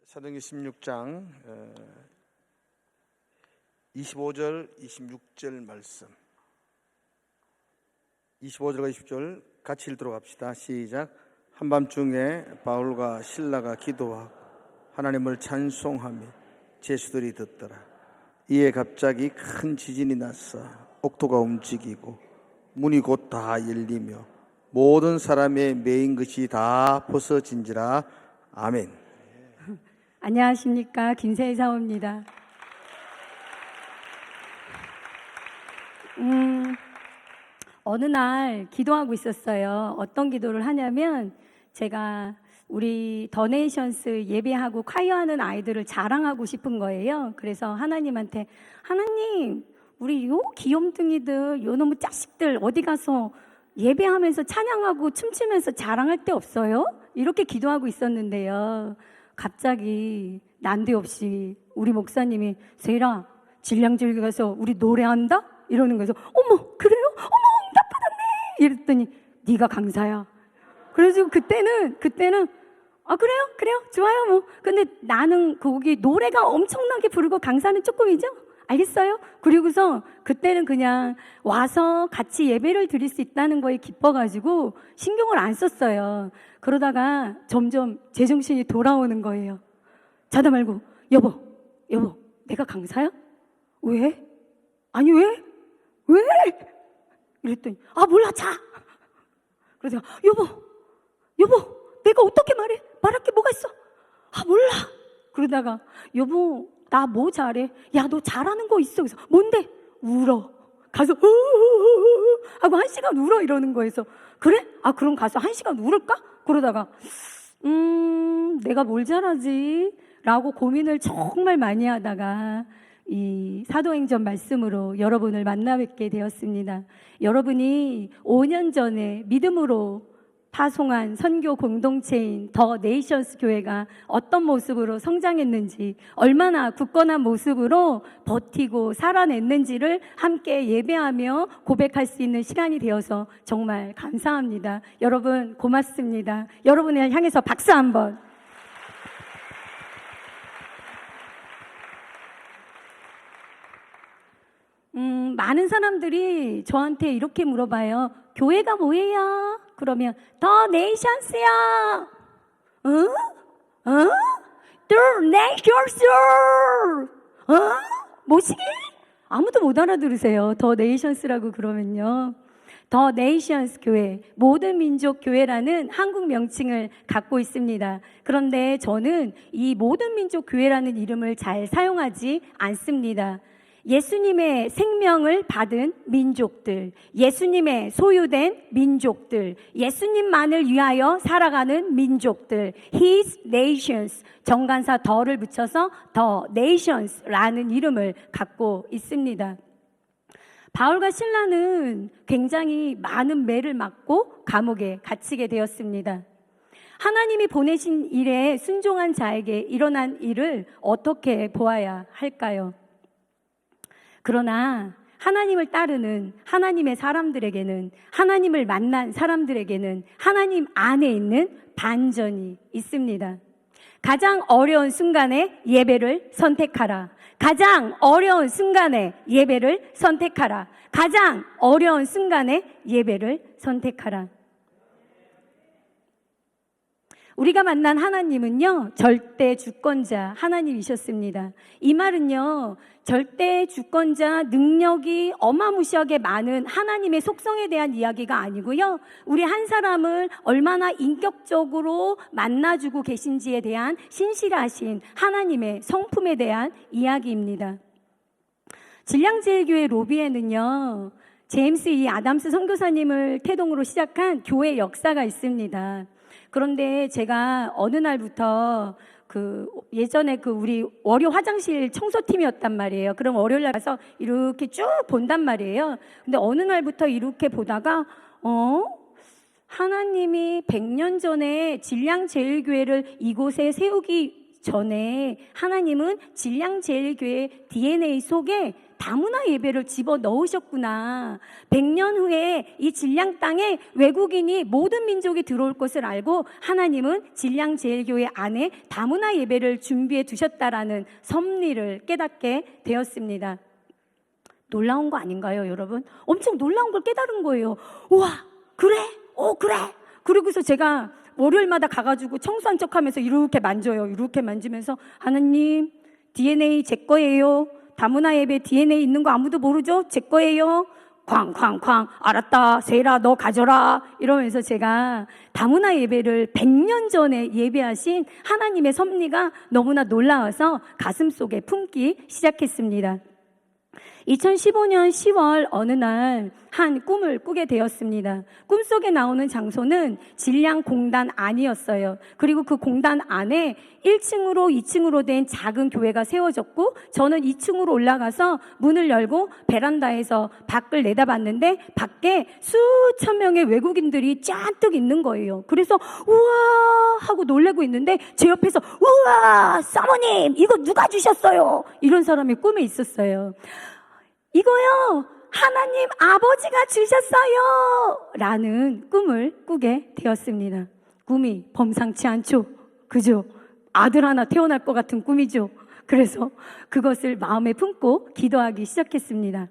사도행전 16장 25절 26절 말씀, 25절과 20절 같이 읽도록 합시다. 시작. 한밤중에 바울과 실라가 기도하고 하나님을 찬송하며 제수들이 듣더라. 이에 갑자기 큰 지진이 났어 옥토가 움직이고 문이 곧 다 열리며 모든 사람의 매인 것이 다 벗어진지라. 아멘. 안녕하십니까, 김세희 사모입니다. 어느 날 기도하고 있었어요. 어떤 기도를 하냐면, 제가 우리 더 네이션스 예배하고 콰이어하는 아이들을 자랑하고 싶은 거예요. 그래서 하나님한테, 하나님, 우리 요 귀염둥이들, 요 놈의 자식들 어디 가서 예배하면서 찬양하고 춤추면서 자랑할 데 없어요? 이렇게 기도하고 있었는데요. 갑자기 난데없이 우리 목사님이, 세일아, 질량절기 가서 우리 노래한다? 이러는 거예요. 어머, 그래요? 어머, 응답 받았네! 이랬더니, 네가 강사야. 그래서 그때는 아, 그래요? 좋아요, 뭐. 근데 나는 거기 노래가 엄청나게 부르고 강사는 조금이죠? 알겠어요? 그리고서 그때는 그냥 와서 같이 예배를 드릴 수 있다는 거에 기뻐가지고 신경을 안 썼어요. 그러다가 점점 제정신이 돌아오는 거예요. 자다 말고, 여보, 내가 강사야? 왜? 아니, 왜? 이랬더니, 아, 몰라, 자! 그러다가, 여보, 내가 어떻게 말할 게 뭐가 있어? 아, 몰라. 그러다가, 여보, 나 뭐 잘해? 야, 너 잘하는 거 있어. 그래서, 뭔데? 울어. 가서, 하고 1시간 울어. 이러는 거에서, 그래? 아, 그럼 가서 1시간 울을까? 그러다가, 내가 뭘 잘하지? 라고 고민을 정말 많이 하다가, 이 사도행전 말씀으로 여러분을 만나 뵙게 되었습니다. 여러분이 5년 전에 믿음으로 파송한 선교 공동체인 더 네이션스 교회가 어떤 모습으로 성장했는지, 얼마나 굳건한 모습으로 버티고 살아냈는지를 함께 예배하며 고백할 수 있는 시간이 되어서 정말 감사합니다. 여러분 고맙습니다. 여러분을 향해서 박수 한번. 많은 사람들이 저한테 이렇게 물어봐요. 교회가 뭐예요? 그러면 더 네이션스요. 더 네이션스. 뭐시기? 아무도 못 알아들으세요. 더 네이션스라고 그러면요. 더 네이션스 교회, 모든 민족 교회라는 한국 명칭을 갖고 있습니다. 그런데 저는 이 모든 민족 교회라는 이름을 잘 사용하지 않습니다. 예수님의 생명을 받은 민족들, 예수님의 소유된 민족들, 예수님만을 위하여 살아가는 민족들, His Nations, 정관사 더를 붙여서 The Nations라는 이름을 갖고 있습니다. 바울과 실라는 굉장히 많은 매를 맞고 감옥에 갇히게 되었습니다. 하나님이 보내신 일에 순종한 자에게 일어난 일을 어떻게 보아야 할까요? 그러나 하나님을 따르는 하나님의 사람들에게는, 하나님을 만난 사람들에게는 하나님 안에 있는 반전이 있습니다. 가장 어려운 순간에 예배를 선택하라. 가장 어려운 순간에 예배를 선택하라. 가장 어려운 순간에 예배를 선택하라. 우리가 만난 하나님은요, 절대 주권자 하나님이셨습니다. 이 말은요, 절대 주권자, 능력이 어마무시하게 많은 하나님의 속성에 대한 이야기가 아니고요, 우리 한 사람을 얼마나 인격적으로 만나주고 계신지에 대한 신실하신 하나님의 성품에 대한 이야기입니다. 질량제일교회 로비에는요, 제임스 E. 아담스 선교사님을 태동으로 시작한 교회 역사가 있습니다. 그런데 제가 어느 날부터 예전에 우리 월요 화장실 청소팀이었단 말이에요. 그럼 월요일 날 가서 이렇게 쭉 본단 말이에요. 근데 어느 날부터 이렇게 보다가 하나님이 100년 전에 질량제일교회를 이곳에 세우기 전에 하나님은 질량제일교회 DNA 속에 다문화 예배를 집어 넣으셨구나. 100년 후에 이 진량 땅에 외국인이 모든 민족이 들어올 것을 알고 하나님은 진량제일교회 안에 다문화 예배를 준비해 두셨다라는 섭리를 깨닫게 되었습니다. 놀라운 거 아닌가요, 여러분? 엄청 놀라운 걸 깨달은 거예요. 우와, 그래? 그래. 그러고서 제가 월요일마다 가가지고 청소한 척 하면서 이렇게 만져요. 이렇게 만지면서 하나님, DNA 제 거예요. 다문화 예배 DNA 있는 거 아무도 모르죠? 제 거예요. 쾅쾅쾅, 알았다, 세라 너 가져라. 이러면서 제가 다문화 예배를 100년 전에 예배하신 하나님의 섭리가 너무나 놀라워서 가슴속에 품기 시작했습니다. 2015년 10월 어느 날 한 꿈을 꾸게 되었습니다. 꿈속에 나오는 장소는 진량공단 안이었어요. 그리고 그 공단 안에 1층으로 2층으로 된 작은 교회가 세워졌고 저는 2층으로 올라가서 문을 열고 베란다에서 밖을 내다봤는데 밖에 수천 명의 외국인들이 잔뜩 있는 거예요. 그래서 우와 하고 놀래고 있는데 제 옆에서 우와 사모님 이거 누가 주셨어요? 이런 사람이 꿈에 있었어요. 이거요 하나님 아버지가 주셨어요 라는 꿈을 꾸게 되었습니다. 꿈이 범상치 않죠? 그죠? 아들 하나 태어날 것 같은 꿈이죠. 그래서 그것을 마음에 품고 기도하기 시작했습니다.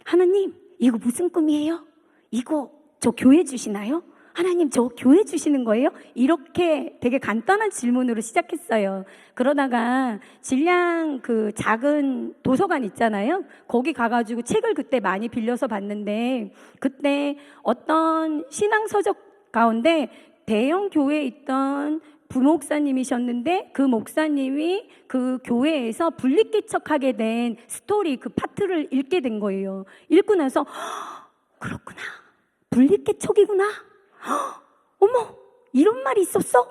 하나님 이거 무슨 꿈이에요? 이거 저 교회 주시나요? 하나님 저 교회 주시는 거예요? 이렇게 되게 간단한 질문으로 시작했어요. 그러다가 진량 그 작은 도서관 있잖아요. 거기 가가지고 책을 그때 많이 빌려서 봤는데 그때 어떤 신앙서적 가운데 대형 교회에 있던 부목사님이셨는데 그 목사님이 그 교회에서 분리개척하게 된 스토리 그 파트를 읽게 된 거예요. 읽고 나서 그렇구나. 분리개척이구나. 어머 이런 말이 있었어?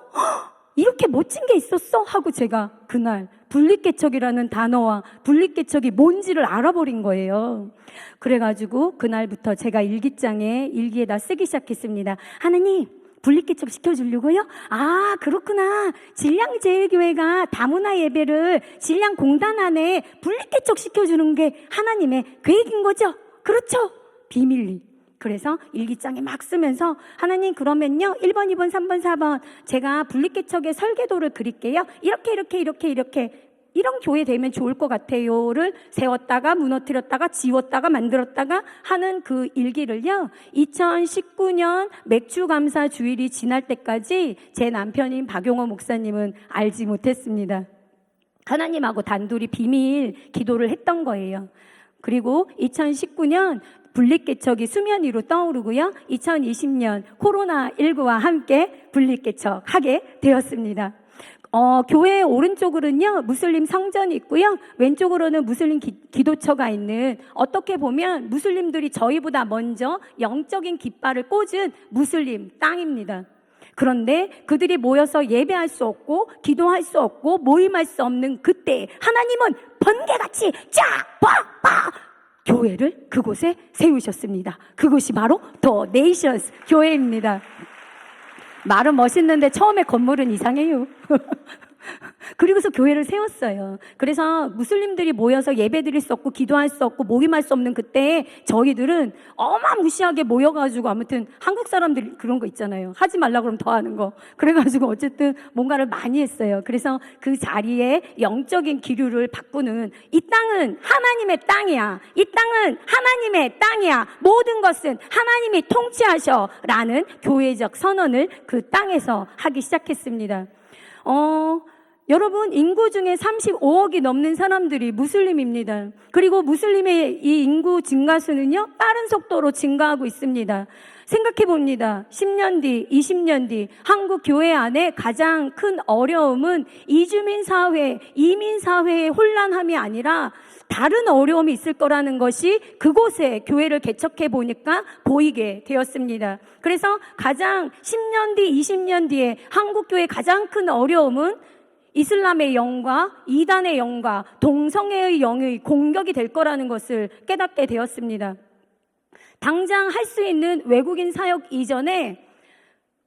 이렇게 멋진 게 있었어? 하고 제가 그날 분리개척이라는 단어와 분리개척이 뭔지를 알아버린 거예요. 그래가지고 그날부터 제가 일기에다 쓰기 시작했습니다. 하나님 분리개척 시켜주려고요? 아 그렇구나. 진량제일교회가 다문화 예배를 진량공단 안에 분리개척 시켜주는 게 하나님의 계획인 거죠? 그렇죠? 비밀리. 그래서 일기장에 막 쓰면서 하나님 그러면요 1번, 2번, 3번, 4번 제가 분리개척의 설계도를 그릴게요. 이렇게 이런 교회 되면 좋을 것 같아요를 세웠다가 무너뜨렸다가 지웠다가 만들었다가 하는 그 일기를요 2019년 맥주감사 주일이 지날 때까지 제 남편인 박용호 목사님은 알지 못했습니다. 하나님하고 단둘이 비밀 기도를 했던 거예요. 그리고 2019년 분리개척이 수면 위로 떠오르고요. 2020년 코로나19와 함께 분리개척하게 되었습니다. 교회 오른쪽으로는요 무슬림 성전이 있고요 왼쪽으로는 무슬림 기도처가 있는 어떻게 보면 무슬림들이 저희보다 먼저 영적인 깃발을 꽂은 무슬림 땅입니다. 그런데 그들이 모여서 예배할 수 없고 기도할 수 없고 모임할 수 없는 그때 하나님은 번개같이 쫙 교회를 그곳에 세우셨습니다. 그곳이 바로 더 네이션스 교회입니다. 말은 멋있는데 처음에 건물은 이상해요. 그리고서 교회를 세웠어요. 그래서 무슬림들이 모여서 예배드릴 수 없고 기도할 수 없고 모임할 수 없는 그때 저희들은 어마무시하게 모여가지고 아무튼 한국 사람들이 그런 거 있잖아요. 하지 말라 그러면 더 하는 거. 그래가지고 어쨌든 뭔가를 많이 했어요. 그래서 그 자리에 영적인 기류를 바꾸는 이 땅은 하나님의 땅이야. 이 땅은 하나님의 땅이야. 모든 것은 하나님이 통치하셔 라는 교회적 선언을 그 땅에서 하기 시작했습니다. 여러분 인구 중에 35억이 넘는 사람들이 무슬림입니다. 그리고 무슬림의 이 인구 증가수는요 빠른 속도로 증가하고 있습니다. 생각해 봅니다. 10년 뒤, 20년 뒤 한국 교회 안에 가장 큰 어려움은 이주민 사회, 이민 사회의 혼란함이 아니라 다른 어려움이 있을 거라는 것이 그곳에 교회를 개척해 보니까 보이게 되었습니다. 그래서 가장 10년 뒤, 20년 뒤에 한국 교회의 가장 큰 어려움은 이슬람의 영과 이단의 영과 동성애의 영의 공격이 될 거라는 것을 깨닫게 되었습니다. 당장 할 수 있는 외국인 사역 이전에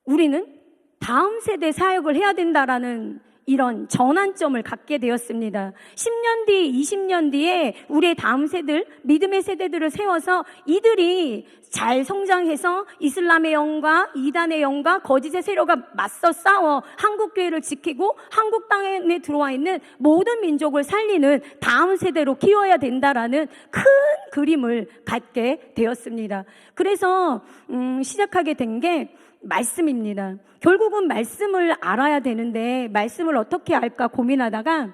우리는 다음 세대 사역을 해야 된다라는 이런 전환점을 갖게 되었습니다. 10년 뒤, 20년 뒤에 우리의 다음 세대들, 믿음의 세대들을 세워서 이들이 잘 성장해서 이슬람의 영과 이단의 영과 거짓의 세력과 맞서 싸워 한국교회를 지키고 한국 땅에 들어와 있는 모든 민족을 살리는 다음 세대로 키워야 된다라는 큰 그림을 갖게 되었습니다. 그래서 시작하게 된 게 말씀입니다. 결국은 말씀을 알아야 되는데 말씀을 어떻게 알까 고민하다가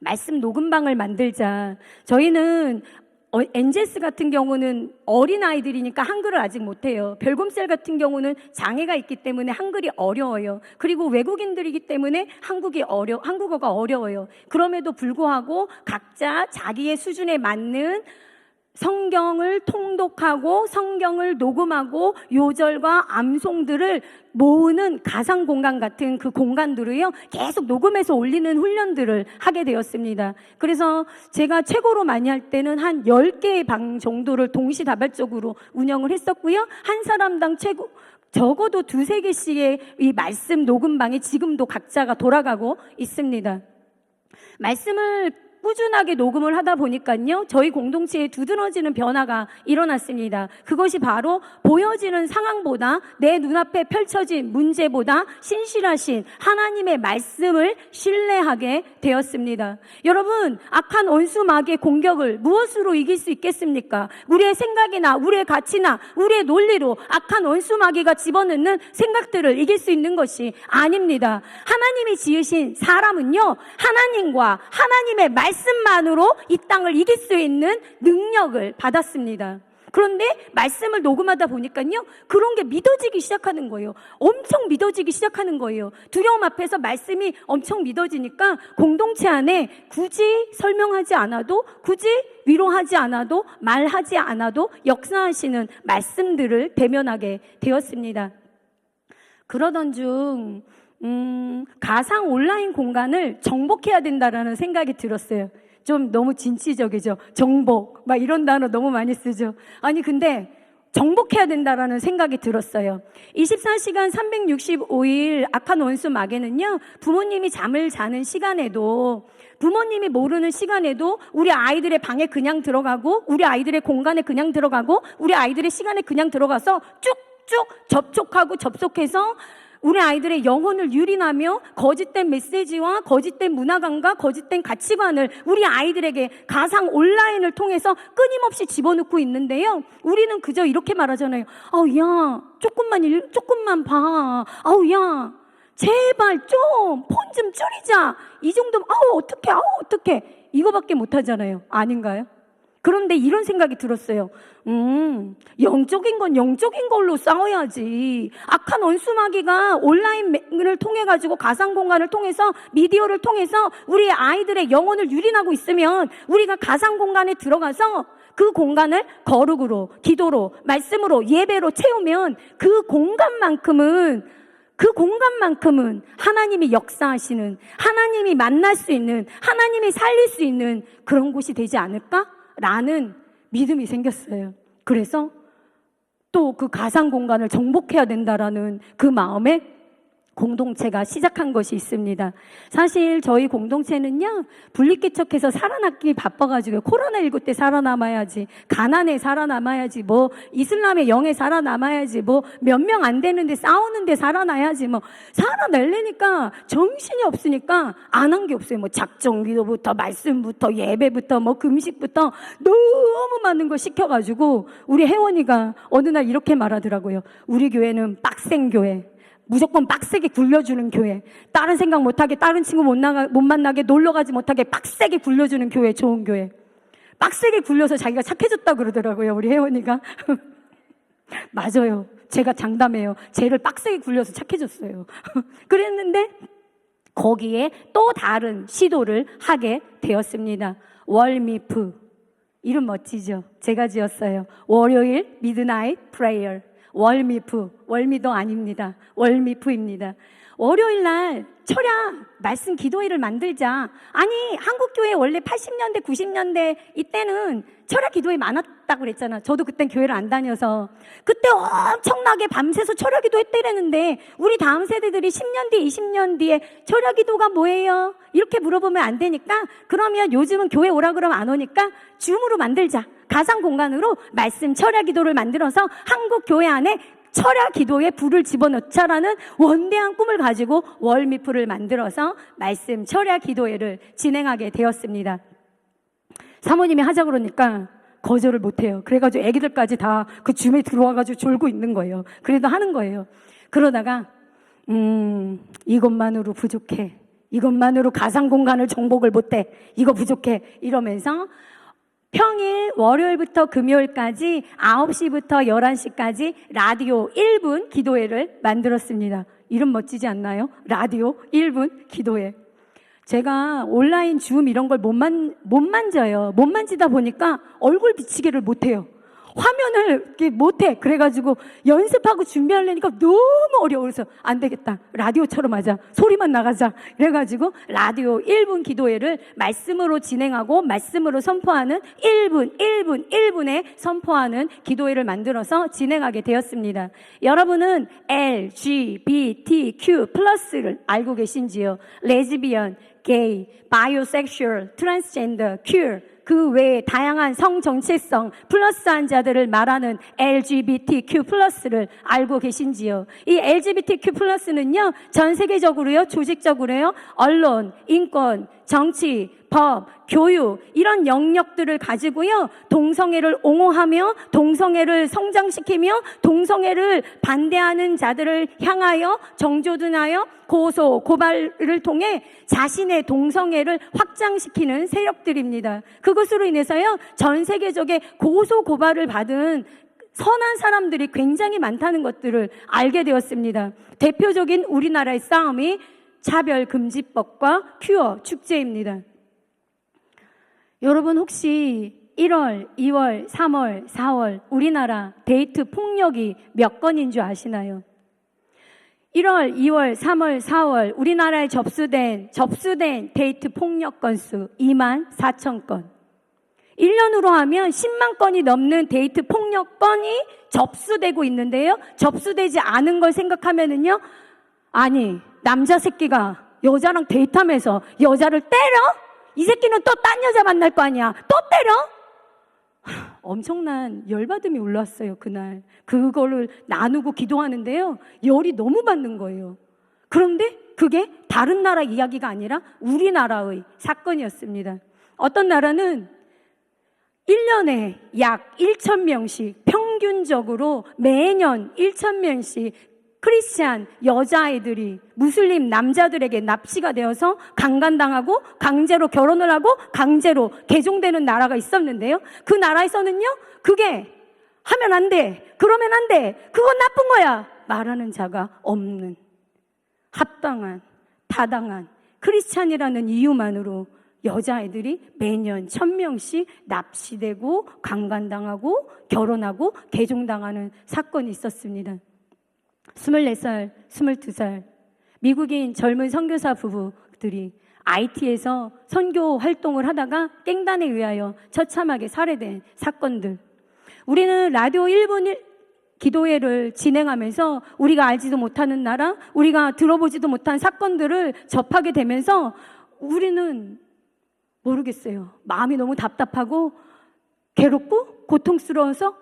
말씀 녹음방을 만들자. 저희는 엔제스 같은 경우는 어린아이들이니까 한글을 아직 못해요. 별곰셀 같은 경우는 장애가 있기 때문에 한글이 어려워요. 그리고 외국인들이기 때문에 한국어가 어려워요. 그럼에도 불구하고 각자 자기의 수준에 맞는 성경을 통독하고 성경을 녹음하고 요절과 암송들을 모으는 가상 공간 같은 그 공간들을요 계속 녹음해서 올리는 훈련들을 하게 되었습니다. 그래서 제가 최고로 많이 할 때는 한 10개의 방 정도를 동시다발적으로 운영을 했었고요. 한 사람당 적어도 2-3개씩의 이 말씀 녹음방이 지금도 각자가 돌아가고 있습니다. 말씀을 꾸준하게 녹음을 하다 보니까요, 저희 공동체에 두드러지는 변화가 일어났습니다. 그것이 바로 보여지는 상황보다 내 눈앞에 펼쳐진 문제보다 신실하신 하나님의 말씀을 신뢰하게 되었습니다. 여러분, 악한 원수 마귀의 공격을 무엇으로 이길 수 있겠습니까? 우리의 생각이나 우리의 가치나 우리의 논리로 악한 원수 마귀가 집어넣는 생각들을 이길 수 있는 것이 아닙니다. 하나님이 지으신 사람은요, 하나님과 하나님의 말씀만으로 이 땅을 이길 수 있는 능력을 받았습니다. 그런데 말씀을 녹음하다 보니까요, 그런 게 믿어지기 시작하는 거예요. 엄청 믿어지기 시작하는 거예요. 두려움 앞에서 말씀이 엄청 믿어지니까 공동체 안에 굳이 설명하지 않아도, 굳이 위로하지 않아도, 말하지 않아도 역사하시는 말씀들을 대면하게 되었습니다. 그러던 중 가상 온라인 공간을 정복해야 된다라는 생각이 들었어요. 좀 너무 진취적이죠. 정복, 막 이런 단어 너무 많이 쓰죠. 아니 근데 정복해야 된다라는 생각이 들었어요. 24시간 365일 악한 원수 마귀는요, 부모님이 잠을 자는 시간에도, 부모님이 모르는 시간에도 우리 아이들의 방에 그냥 들어가고, 우리 아이들의 공간에 그냥 들어가고, 우리 아이들의 시간에 그냥 들어가서 쭉쭉 접속해서 우리 아이들의 영혼을 유린하며 거짓된 메시지와 거짓된 문화관과 거짓된 가치관을 우리 아이들에게 가상 온라인을 통해서 끊임없이 집어넣고 있는데요, 우리는 그저 이렇게 말하잖아요. 아우 야, 조금만 봐. 아우 야, 제발 좀 폰 좀 줄이자. 이 정도면 아우 어떡해 이거밖에 못하잖아요. 아닌가요? 그런데 이런 생각이 들었어요. 영적인 건 영적인 걸로 싸워야지. 악한 원수 마귀가 온라인을 통해 가지고 가상 공간을 통해서, 미디어를 통해서 우리 아이들의 영혼을 유린하고 있으면 우리가 가상 공간에 들어가서 그 공간을 거룩으로, 기도로, 말씀으로, 예배로 채우면 그 공간만큼은 하나님이 역사하시는, 하나님이 만날 수 있는, 하나님이 살릴 수 있는 그런 곳이 되지 않을까라는 믿음이 생겼어요. 그래서 또 그 가상 공간을 정복해야 된다라는 그 마음에 공동체가 시작한 것이 있습니다. 사실 저희 공동체는요, 분리개척해서 살아남기 바빠가지고, 코로나19 때 살아남아야지, 가난에 살아남아야지, 뭐 이슬람의 영에 살아남아야지, 뭐 몇 명 안 되는데 싸우는데 살아나야지, 뭐 살아내려니까 정신이 없으니까 안 한 게 없어요. 뭐 작정기도부터 말씀부터 예배부터 뭐 금식부터 너무 많은 거 시켜가지고, 우리 혜원이가 어느 날 이렇게 말하더라고요. 우리 교회는 빡센 교회, 무조건 빡세게 굴려주는 교회, 다른 생각 못하게, 다른 친구 못 만나게, 놀러가지 못하게 빡세게 굴려주는 교회, 좋은 교회. 빡세게 굴려서 자기가 착해졌다 그러더라고요, 우리 혜원이가. 맞아요. 제가 장담해요. 쟤를 빡세게 굴려서 착해졌어요. 그랬는데 거기에 또 다른 시도를 하게 되었습니다. 월미프. 이름 멋지죠? 제가 지었어요. 월요일 미드나잇 프레이어. 월미프, 월미도 아닙니다. 월미프입니다. 월요일 날 철야 말씀 기도회를 만들자. 아니, 한국교회 원래 80년대, 90년대 이때는 철야 기도회 많았다고 그랬잖아. 저도 그땐 교회를 안 다녀서. 그때 엄청나게 밤새서 철야 기도 했대랬는데 우리 다음 세대들이 10년 뒤에, 20년 뒤에 철야 기도가 뭐예요? 이렇게 물어보면 안 되니까, 그러면 요즘은 교회 오라 그러면 안 오니까 줌으로 만들자. 가상 공간으로 말씀 철야 기도를 만들어서 한국 교회 안에 철야 기도에 불을 집어넣자라는 원대한 꿈을 가지고 월미프를 만들어서 말씀 철야 기도회를 진행하게 되었습니다. 사모님이 하자 그러니까 거절을 못해요. 그래가지고 애기들까지 다 그 줌에 들어와가지고 졸고 있는 거예요. 그래도 하는 거예요. 그러다가 이것만으로 부족해. 이것만으로 가상 공간을 정복을 못해. 이거 부족해. 이러면서 평일 월요일부터 금요일까지 9시부터 11시까지 라디오 1분 기도회를 만들었습니다. 이름 멋지지 않나요? 라디오 1분 기도회. 제가 온라인 줌 이런 걸 못 만져요. 못 만지다 보니까 얼굴 비치기를 못해요. 화면을 이렇게 못해. 그래가지고 연습하고 준비하려니까 너무 어려워서 안 되겠다. 라디오처럼 하자. 소리만 나가자. 그래가지고 라디오 1분 기도회를 말씀으로 진행하고 말씀으로 선포하는 1분에 선포하는 기도회를 만들어서 진행하게 되었습니다. 여러분은 LGBTQ+를 알고 계신지요? 레즈비언, 게이, 바이오섹슈얼, 트랜스젠더, 큐어, 그 외에 다양한 성 정체성 플러스한 자들을 말하는 LGBTQ+를 알고 계신지요? 이 LGBTQ+는요, 전 세계적으로요, 조직적으로요, 언론, 인권, 정치, 법, 교육 이런 영역들을 가지고요, 동성애를 옹호하며 동성애를 성장시키며 동성애를 반대하는 자들을 향하여 정조준하여 고소, 고발을 통해 자신의 동성애를 확장시키는 세력들입니다. 그것으로 인해서요, 전 세계적인 고소, 고발을 받은 선한 사람들이 굉장히 많다는 것들을 알게 되었습니다. 대표적인 우리나라의 싸움이 차별금지법과 큐어 축제입니다. 여러분 혹시 1월, 2월, 3월, 4월 우리나라 데이트 폭력이 몇 건인 줄 아시나요? 1월, 2월, 3월, 4월 우리나라에 접수된 데이트 폭력 건수 24,000건. 1년으로 하면 10만 건이 넘는 데이트 폭력 건이 접수되고 있는데요. 접수되지 않은 걸 생각하면은요, 아니, 남자 새끼가 여자랑 데이트하면서 여자를 때려? 이 새끼는 또 딴 여자 만날 거 아니야. 또 때려? 엄청난 열받음이 올라왔어요, 그날. 그거를 나누고 기도하는데요, 열이 너무 받는 거예요. 그런데 그게 다른 나라 이야기가 아니라 우리나라의 사건이었습니다. 어떤 나라는 1년에 약 1,000명씩 평균적으로 매년 1,000명씩 크리스찬 여자아이들이 무슬림 남자들에게 납치가 되어서 강간당하고 강제로 결혼을 하고 강제로 개종되는 나라가 있었는데요. 그 나라에서는요, 그게 하면 안 돼, 그러면 안 돼, 그건 나쁜 거야 말하는 자가 없는, 합당한, 타당한 크리스찬이라는 이유만으로 여자아이들이 매년 1,000명씩 납치되고 강간당하고 결혼하고 개종당하는 사건이 있었습니다. 24살, 22살 미국인 젊은 선교사 부부들이 IT에서 선교 활동을 하다가 깽단에 의하여 처참하게 살해된 사건들. 우리는 라디오 1분 기도회를 진행하면서 우리가 알지도 못하는 나라, 우리가 들어보지도 못한 사건들을 접하게 되면서 우리는 모르겠어요. 마음이 너무 답답하고 괴롭고 고통스러워서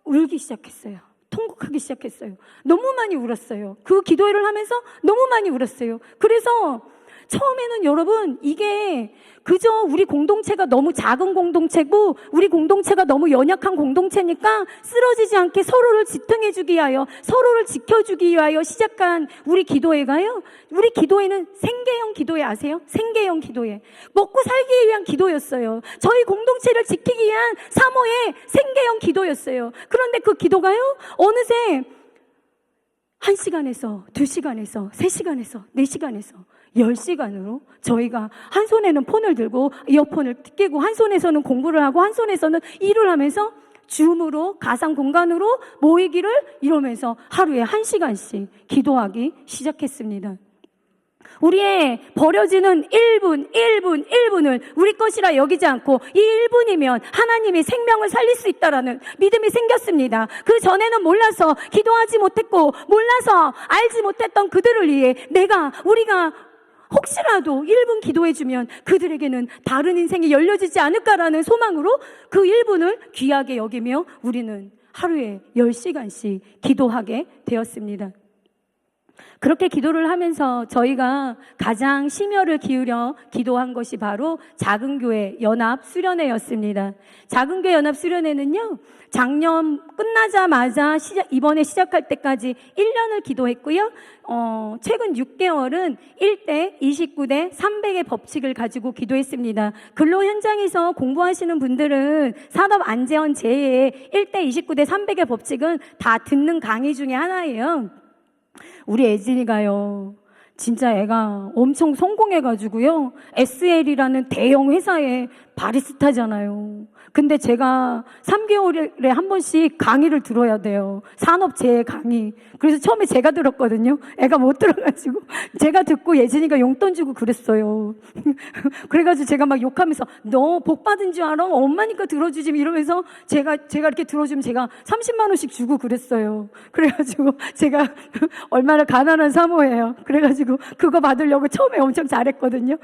울기 시작했어요. 통곡하기 시작했어요. 너무 많이 울었어요. 그 기도회를 하면서 너무 많이 울었어요. 그래서 처음에는 여러분, 이게 그저 우리 공동체가 너무 작은 공동체고 우리 공동체가 너무 연약한 공동체니까 쓰러지지 않게 서로를 지탱해주기 위하여, 서로를 지켜주기 위하여 시작한 우리 기도회가요, 우리 기도회는 생계형 기도회 아세요? 생계형 기도회. 먹고 살기 위한 기도였어요. 저희 공동체를 지키기 위한 사모의 생계형 기도였어요. 그런데 그 기도가요, 어느새 1시간에서 2시간에서 3시간에서 4시간에서 10시간으로 저희가 한 손에는 폰을 들고 이어폰을 끼고 한 손에서는 공부를 하고 한 손에서는 일을 하면서 줌으로 가상 공간으로 모이기를 이러면서 하루에 1시간씩 기도하기 시작했습니다. 우리의 버려지는 1분을 우리 것이라 여기지 않고 이 1분이면 하나님이 생명을 살릴 수 있다라는 믿음이 생겼습니다. 그 전에는 몰라서 기도하지 못했고 몰라서 알지 못했던 그들을 위해 우리가 혹시라도 1분 기도해주면 그들에게는 다른 인생이 열려지지 않을까라는 소망으로 그 1분을 귀하게 여기며 우리는 하루에 10시간씩 기도하게 되었습니다. 그렇게 기도를 하면서 저희가 가장 심혈을 기울여 기도한 것이 바로 작은교회 연합수련회였습니다. 작은교회 연합수련회는요, 작년 끝나자마자 이번에 시작할 때까지 1년을 기도했고요. 최근 6개월은 1대 29대 300의 법칙을 가지고 기도했습니다. 근로 현장에서 공부하시는 분들은 산업안전재해 제의 1대 29대 300의 법칙은 다 듣는 강의 중에 하나예요. 우리 애진이가요, 진짜 애가 엄청 성공해가지고요, SL이라는 대형 회사에 바리스타잖아요. 근데 제가 3개월에 한 번씩 강의를 들어야 돼요. 산업재해 강의. 그래서 처음에 제가 들었거든요. 애가 못 들어가지고 제가 듣고 예진이가 용돈 주고 그랬어요. 그래가지고 제가 막 욕하면서 너 복 받은 줄 알아? 엄마니까 들어주지 이러면서 제가 이렇게 들어주면 제가 30만 원씩 주고 그랬어요. 그래가지고 제가 얼마나 가난한 사모예요. 그래가지고 그거 받으려고 처음에 엄청 잘했거든요.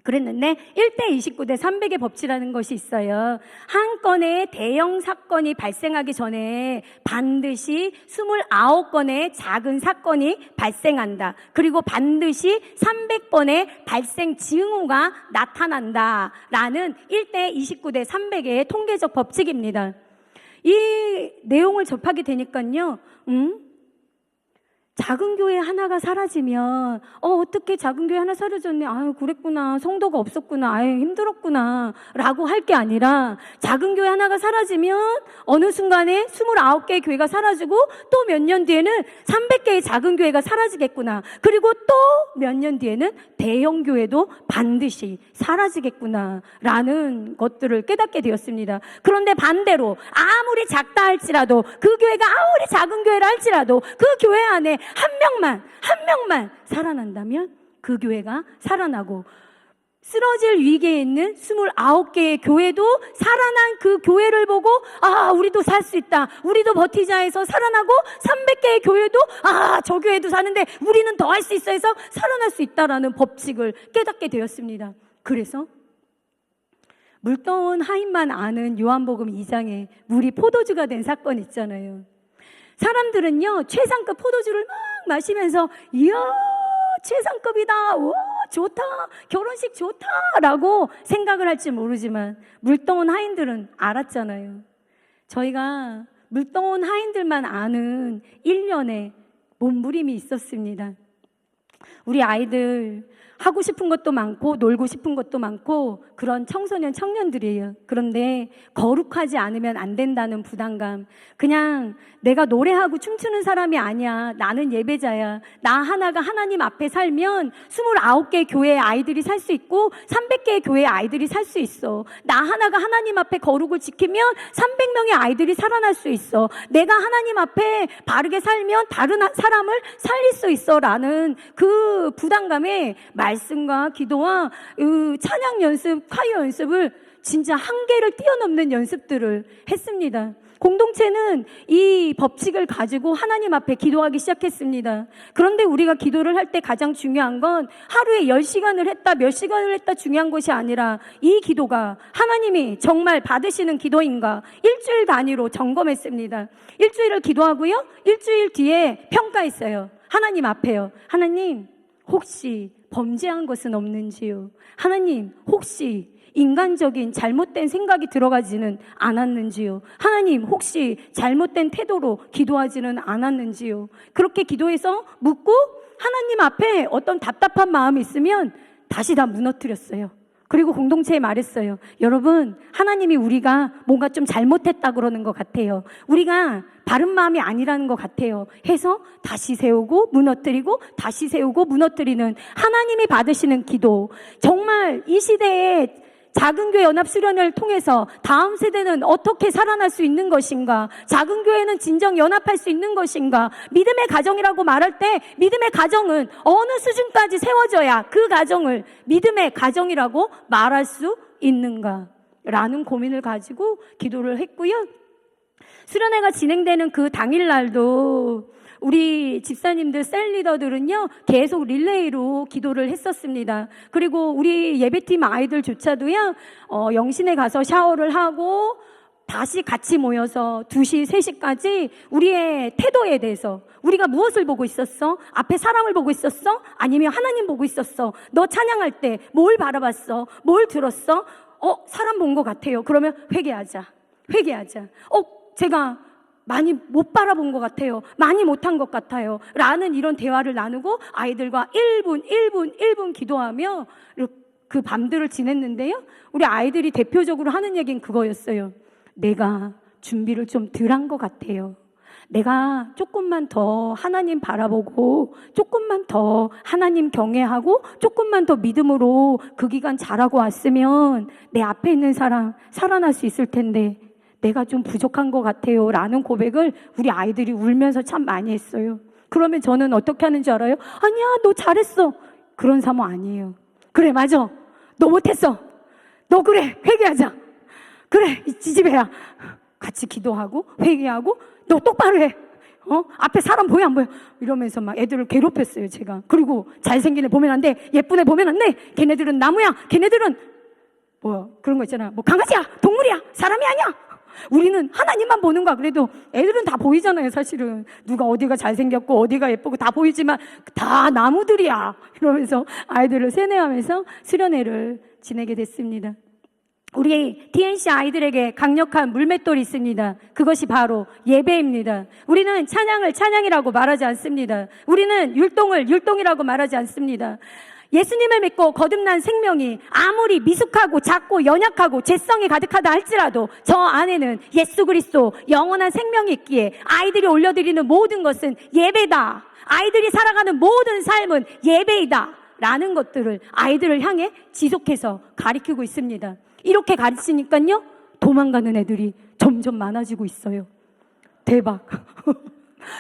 그랬는데 1대 29대 300의 법칙이라는 것이 있어요. 한 건의 대형 사건이 발생하기 전에 반드시 29건의 작은 사건이 발생한다. 그리고 반드시 300번의 발생 징후가 나타난다. 라는 1대 29대 300의 통계적 법칙입니다. 이 내용을 접하게 되니까요. 작은 교회 하나가 사라지면 어떻게 작은 교회 하나 사라졌네, 아유 그랬구나, 성도가 없었구나, 아유 힘들었구나 라고 할 게 아니라 작은 교회 하나가 사라지면 어느 순간에 29개의 교회가 사라지고 또 몇 년 뒤에는 300개의 작은 교회가 사라지겠구나, 그리고 또 몇 년 뒤에는 대형 교회도 반드시 사라지겠구나 라는 것들을 깨닫게 되었습니다. 그런데 반대로 아무리 작다 할지라도, 그 교회가 아무리 작은 교회라 할지라도 그 교회 안에 한 명만 살아난다면 그 교회가 살아나고, 쓰러질 위기에 있는 29개의 교회도 살아난 그 교회를 보고 우리도 살 수 있다, 우리도 버티자 해서 살아나고, 300개의 교회도 저 교회도 사는데 우리는 더 할 수 있어 해서 살아날 수 있다라는 법칙을 깨닫게 되었습니다. 그래서 물떠온 하인만 아는 요한복음 2장에 물이 포도주가 된 사건 있잖아요. 사람들은요, 최상급 포도주를 막 마시면서 이야 최상급이다, 우와 좋다, 결혼식 좋다 라고 생각을 할지 모르지만 물떠온 하인들은 알았잖아요. 저희가 물떠온 하인들만 아는 1년의 몸부림이 있었습니다. 우리 아이들 하고 싶은 것도 많고 놀고 싶은 것도 많고 그런 청소년 청년들이에요. 그런데 거룩하지 않으면 안 된다는 부담감, 그냥 내가 노래하고 춤추는 사람이 아니야, 나는 예배자야, 나 하나가 하나님 앞에 살면 29개의 교회의 아이들이 살 수 있고 300개의 교회의 아이들이 살 수 있어, 나 하나가 하나님 앞에 거룩을 지키면 300명의 아이들이 살아날 수 있어, 내가 하나님 앞에 바르게 살면 다른 사람을 살릴 수 있어 라는 그 부담감에 말씀과 기도와 찬양 연습, 콰이어 연습을 진짜 한계를 뛰어넘는 연습들을 했습니다. 공동체는 이 법칙을 가지고 하나님 앞에 기도하기 시작했습니다. 그런데 우리가 기도를 할 때 가장 중요한 건 하루에 10시간을 했다, 몇 시간을 했다 중요한 것이 아니라 이 기도가 하나님이 정말 받으시는 기도인가 일주일 단위로 점검했습니다. 일주일을 기도하고요, 일주일 뒤에 평가했어요. 하나님 앞에요. 하나님 혹시 범죄한 것은 없는지요? 하나님 혹시 인간적인 잘못된 생각이 들어가지는 않았는지요? 하나님 혹시 잘못된 태도로 기도하지는 않았는지요? 그렇게 기도해서 묻고 하나님 앞에 어떤 답답한 마음이 있으면 다시 다 무너뜨렸어요. 그리고 공동체에 말했어요. 여러분, 하나님이 우리가 뭔가 좀 잘못했다 그러는 것 같아요. 우리가 바른 마음이 아니라는 것 같아요. 해서 다시 세우고 무너뜨리고 다시 세우고 무너뜨리는 하나님이 받으시는 기도. 정말 이 시대에 작은 교회 연합 수련회를 통해서 다음 세대는 어떻게 살아날 수 있는 것인가? 작은 교회는 진정 연합할 수 있는 것인가? 믿음의 가정이라고 말할 때 믿음의 가정은 어느 수준까지 세워져야 그 가정을 믿음의 가정이라고 말할 수 있는가? 라는 고민을 가지고 기도를 했고요. 수련회가 진행되는 그 당일날도 우리 집사님들, 셀 리더들은요, 계속 릴레이로 기도를 했었습니다. 그리고 우리 예배팀 아이들조차도요, 영신에 가서 샤워를 하고 다시 같이 모여서 2시, 3시까지 우리의 태도에 대해서 우리가 무엇을 보고 있었어? 앞에 사람을 보고 있었어? 아니면 하나님 보고 있었어? 너 찬양할 때 뭘 바라봤어? 뭘 들었어? 사람 본 것 같아요. 그러면 회개하자. 제가 많이 못 바라본 것 같아요. 많이 못한 것 같아요. 라는 이런 대화를 나누고 아이들과 1분 기도하며 그 밤들을 지냈는데요. 우리 아이들이 대표적으로 하는 얘기는 그거였어요. 내가 준비를 좀 덜 한 것 같아요. 내가 조금만 더 하나님 바라보고 조금만 더 하나님 경외하고 조금만 더 믿음으로 그 기간 잘하고 왔으면 내 앞에 있는 사람 살아날 수 있을 텐데 내가 좀 부족한 것 같아요. 라는 고백을 우리 아이들이 울면서 참 많이 했어요. 그러면 저는 어떻게 하는 줄 알아요? 아니야, 너 잘했어. 그런 사모 아니에요. 그래, 맞아. 너 못했어. 너 그래, 회개하자. 그래, 이 지지배야. 같이 기도하고 회개하고 너 똑바로 해. 앞에 사람 보여 안 보여? 이러면서 막 애들을 괴롭혔어요, 제가. 그리고 잘생긴 애 보면 안 돼. 예쁜 애 보면 안 돼. 걔네들은 나무야. 걔네들은 그런 거 있잖아. 강아지야. 동물이야. 사람이 아니야. 우리는 하나님만 보는 거야. 그래도 애들은 다 보이잖아요, 사실은. 누가 어디가 잘생겼고 어디가 예쁘고 다 보이지만 다 나무들이야. 이러면서 아이들을 세뇌하면서 수련회를 지내게 됐습니다. 우리 TNC 아이들에게 강력한 물맷돌이 있습니다. 그것이 바로 예배입니다. 우리는 찬양을 찬양이라고 말하지 않습니다. 우리는 율동을 율동이라고 말하지 않습니다. 예수님을 믿고 거듭난 생명이 아무리 미숙하고 작고 연약하고 죄성이 가득하다 할지라도 저 안에는 예수 그리스도 영원한 생명이 있기에 아이들이 올려드리는 모든 것은 예배다. 아이들이 살아가는 모든 삶은 예배이다. 라는 것들을 아이들을 향해 지속해서 가르치고 있습니다. 이렇게 가르치니까요, 도망가는 애들이 점점 많아지고 있어요. 대박.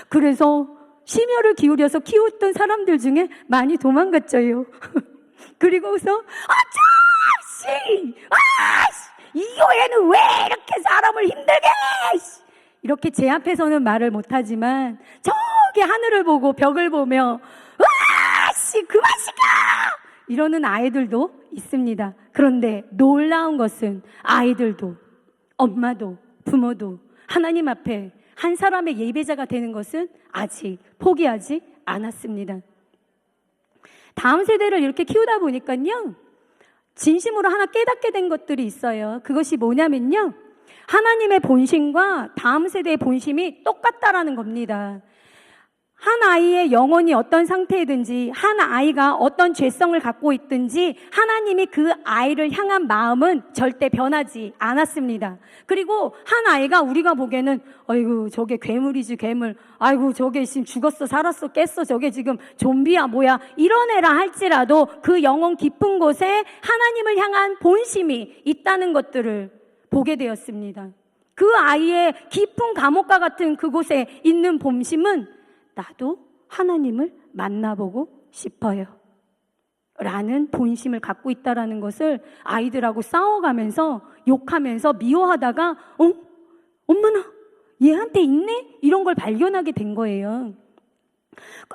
그래서 심혈을 기울여서 키웠던 사람들 중에 많이 도망갔죠요. 그리고서 이 교회는 왜 이렇게 사람을 힘들게 해? 이렇게 제 앞에서는 말을 못하지만 저기 하늘을 보고 벽을 보며 그만 시켜! 이러는 아이들도 있습니다. 그런데 놀라운 것은 아이들도 엄마도 부모도 하나님 앞에 한 사람의 예배자가 되는 것은 아직 포기하지 않았습니다. 다음 세대를 이렇게 키우다 보니까요, 진심으로 하나 깨닫게 된 것들이 있어요. 그것이 뭐냐면요, 하나님의 본심과 다음 세대의 본심이 똑같다라는 겁니다. 한 아이의 영혼이 어떤 상태이든지, 한 아이가 어떤 죄성을 갖고 있든지 하나님이 그 아이를 향한 마음은 절대 변하지 않았습니다. 그리고 한 아이가 우리가 보기에는 아이고 저게 괴물이지 괴물, 아이고 저게 지금 죽었어 살았어 깼어 저게 지금 좀비야 뭐야 이런 애라 할지라도 그 영혼 깊은 곳에 하나님을 향한 본심이 있다는 것들을 보게 되었습니다. 그 아이의 깊은 감옥과 같은 그곳에 있는 본심은 나도 하나님을 만나보고 싶어요 라는 본심을 갖고 있다는 것을 아이들하고 싸워가면서 욕하면서 미워하다가 엄마나 얘한테 있네? 이런 걸 발견하게 된 거예요.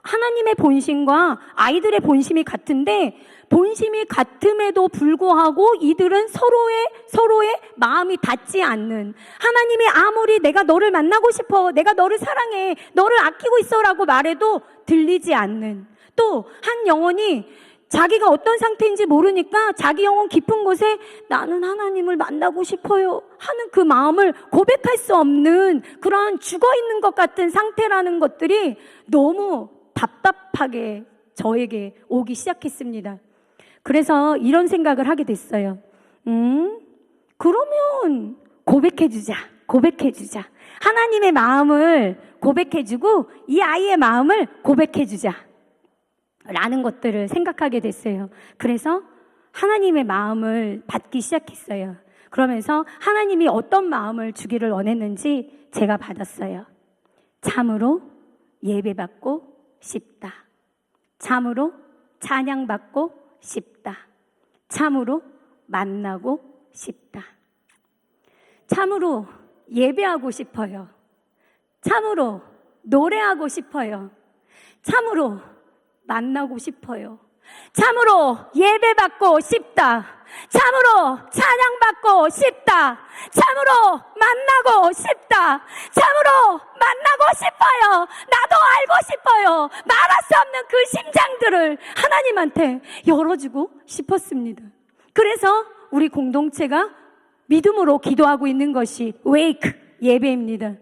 하나님의 본심과 아이들의 본심이 같은데 본심이 같음에도 불구하고 이들은 서로의 마음이 닿지 않는, 하나님이 아무리 내가 너를 만나고 싶어, 내가 너를 사랑해, 너를 아끼고 있어라고 말해도 들리지 않는, 또 한 영혼이 자기가 어떤 상태인지 모르니까 자기 영혼 깊은 곳에 나는 하나님을 만나고 싶어요 하는 그 마음을 고백할 수 없는 그런 죽어있는 것 같은 상태라는 것들이 너무 답답하게 저에게 오기 시작했습니다. 그래서 이런 생각을 하게 됐어요. 그러면 고백해주자. 하나님의 마음을 고백해주고 이 아이의 마음을 고백해주자 라는 것들을 생각하게 됐어요. 그래서 하나님의 마음을 받기 시작했어요. 그러면서 하나님이 어떤 마음을 주기를 원했는지 제가 받았어요. 참으로 예배받고 싶다. 참으로 찬양받고 싶다. 참으로 만나고 싶다. 참으로 예배하고 싶어요. 참으로 노래하고 싶어요. 참으로 만나고 싶어요. 참으로 예배받고 싶다. 참으로 찬양받고 싶다. 참으로 만나고 싶다. 참으로 만나고 싶어요. 나도 알고 싶어요. 말할 수 없는 그 심장들을 하나님한테 열어주고 싶었습니다. 그래서 우리 공동체가 믿음으로 기도하고 있는 것이 웨이크 예배입니다.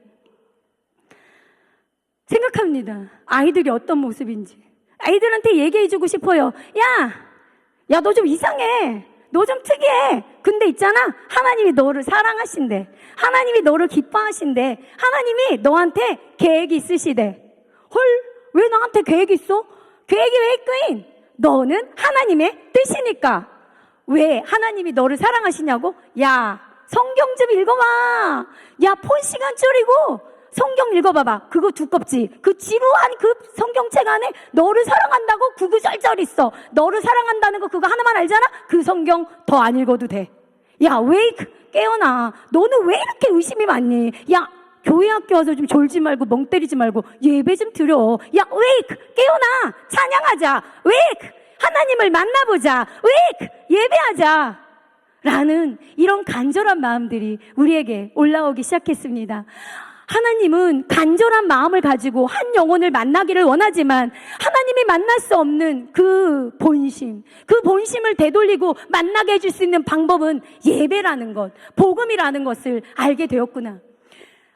생각합니다. 아이들이 어떤 모습인지. 아이들한테 얘기해주고 싶어요. 야, 너 좀 이상해. 너 좀 특이해. 근데 있잖아, 하나님이 너를 사랑하신대. 하나님이 너를 기뻐하신대. 하나님이 너한테 계획이 있으시대. 헐, 왜 나한테 계획이 있어? 계획이 왜 있거인? 너는 하나님의 뜻이니까. 왜 하나님이 너를 사랑하시냐고? 야, 성경 좀 읽어봐. 야, 폰 시간 줄이고 성경 읽어봐봐. 그거 두껍지? 그 지루한 그 성경책 안에 너를 사랑한다고 구구절절 있어. 너를 사랑한다는 거 그거 하나만 알잖아? 그 성경 더 안 읽어도 돼. 야, 왜 깨어나? 너는 왜 이렇게 의심이 많니? 야, 교회 학교 와서 좀 졸지 말고 멍 때리지 말고 예배 좀 드려. 야, 왜 깨어나? 찬양하자. 왜 하나님을 만나보자. 왜 예배하자. 라는 이런 간절한 마음들이 우리에게 올라오기 시작했습니다. 하나님은 간절한 마음을 가지고 한 영혼을 만나기를 원하지만 하나님이 만날 수 없는 그 본심을 되돌리고 만나게 해줄 수 있는 방법은 예배라는 것, 복음이라는 것을 알게 되었구나.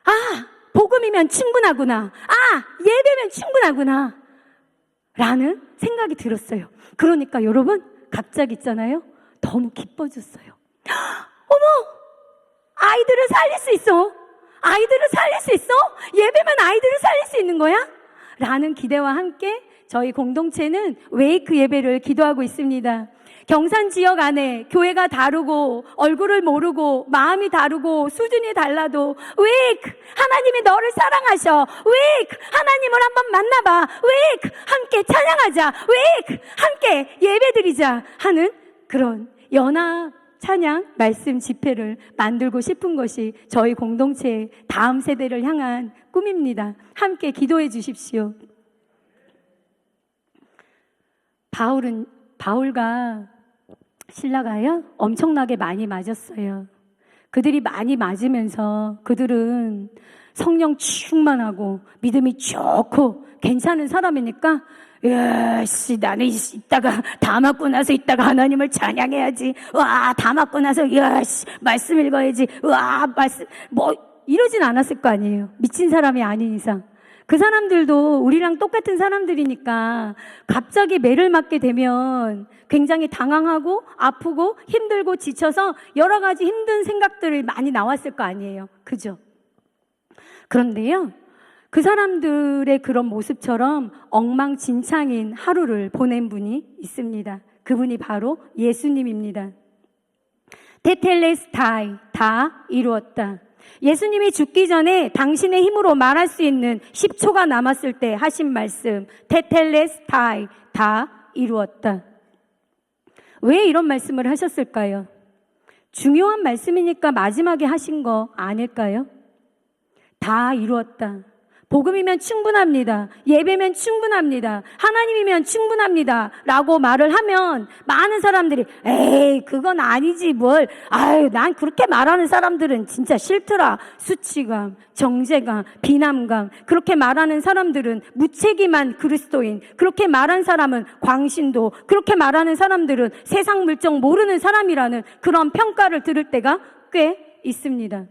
아, 복음이면 충분하구나. 아, 예배면 충분하구나. 라는 생각이 들었어요. 그러니까 여러분, 갑자기 있잖아요. 너무 기뻐졌어요. 어머! 아이들을 살릴 수 있어. 아이들을 살릴 수 있어? 예배면 아이들을 살릴 수 있는 거야? 라는 기대와 함께 저희 공동체는 웨이크 예배를 기도하고 있습니다. 경산 지역 안에 교회가 다르고 얼굴을 모르고 마음이 다르고 수준이 달라도 웨이크 하나님이 너를 사랑하셔. 웨이크 하나님을 한번 만나봐. 웨이크 함께 찬양하자. 웨이크 함께 예배드리자 하는 그런 연합 찬양 말씀 집회를 만들고 싶은 것이 저희 공동체의 다음 세대를 향한 꿈입니다. 함께 기도해 주십시오. 바울과 실라가요 엄청나게 많이 맞았어요. 그들이 많이 맞으면서 그들은 성령 충만하고 믿음이 좋고 괜찮은 사람이니까 야씨 나는 이따가 다 맞고 나서 이따가 하나님을 찬양해야지. 와, 다 맞고 나서 야씨 말씀 읽어야지. 와, 말씀 뭐 이러진 않았을 거 아니에요. 미친 사람이 아닌 이상. 그 사람들도 우리랑 똑같은 사람들이니까 갑자기 매를 맞게 되면 굉장히 당황하고 아프고 힘들고 지쳐서 여러 가지 힘든 생각들이 많이 나왔을 거 아니에요. 그죠? 그런데요. 그 사람들의 그런 모습처럼 엉망진창인 하루를 보낸 분이 있습니다. 그분이 바로 예수님입니다. 테텔레스타이, 다 이루었다. 예수님이 죽기 전에 당신의 힘으로 말할 수 있는 10초가 남았을 때 하신 말씀, 테텔레스타이, 다 이루었다. 왜 이런 말씀을 하셨을까요? 중요한 말씀이니까 마지막에 하신 거 아닐까요? 다 이루었다. 복음이면 충분합니다. 예배면 충분합니다. 하나님이면 충분합니다. 라고 말을 하면 많은 사람들이 에이 그건 아니지 뭘. 아유 난 그렇게 말하는 사람들은 진짜 싫더라. 수치감, 정죄감, 비난감. 그렇게 말하는 사람들은 무책임한 그리스도인. 그렇게 말한 사람은 광신도. 그렇게 말하는 사람들은 세상 물정 모르는 사람이라는 그런 평가를 들을 때가 꽤 있습니다.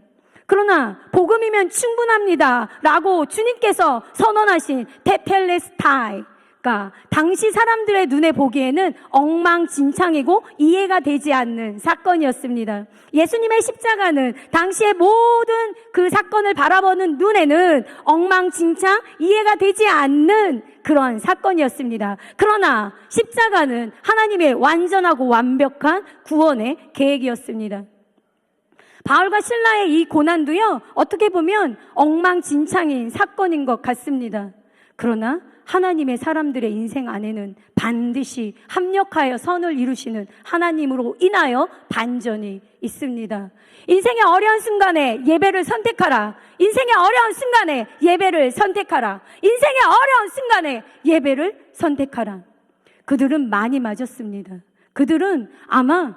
그러나 복음이면 충분합니다 라고 주님께서 선언하신 테텔레스타이 당시 사람들의 눈에 보기에는 엉망진창이고 이해가 되지 않는 사건이었습니다. 예수님의 십자가는 당시의 모든 그 사건을 바라보는 눈에는 엉망진창, 이해가 되지 않는 그런 사건이었습니다. 그러나 십자가는 하나님의 완전하고 완벽한 구원의 계획이었습니다. 바울과 실라의 이 고난도요, 어떻게 보면 엉망진창인 사건인 것 같습니다. 그러나 하나님의 사람들의 인생 안에는 반드시 합력하여 선을 이루시는 하나님으로 인하여 반전이 있습니다. 인생의 어려운 순간에 예배를 선택하라. 인생의 어려운 순간에 예배를 선택하라. 인생의 어려운 순간에 예배를 선택하라. 그들은 많이 맞았습니다. 그들은 아마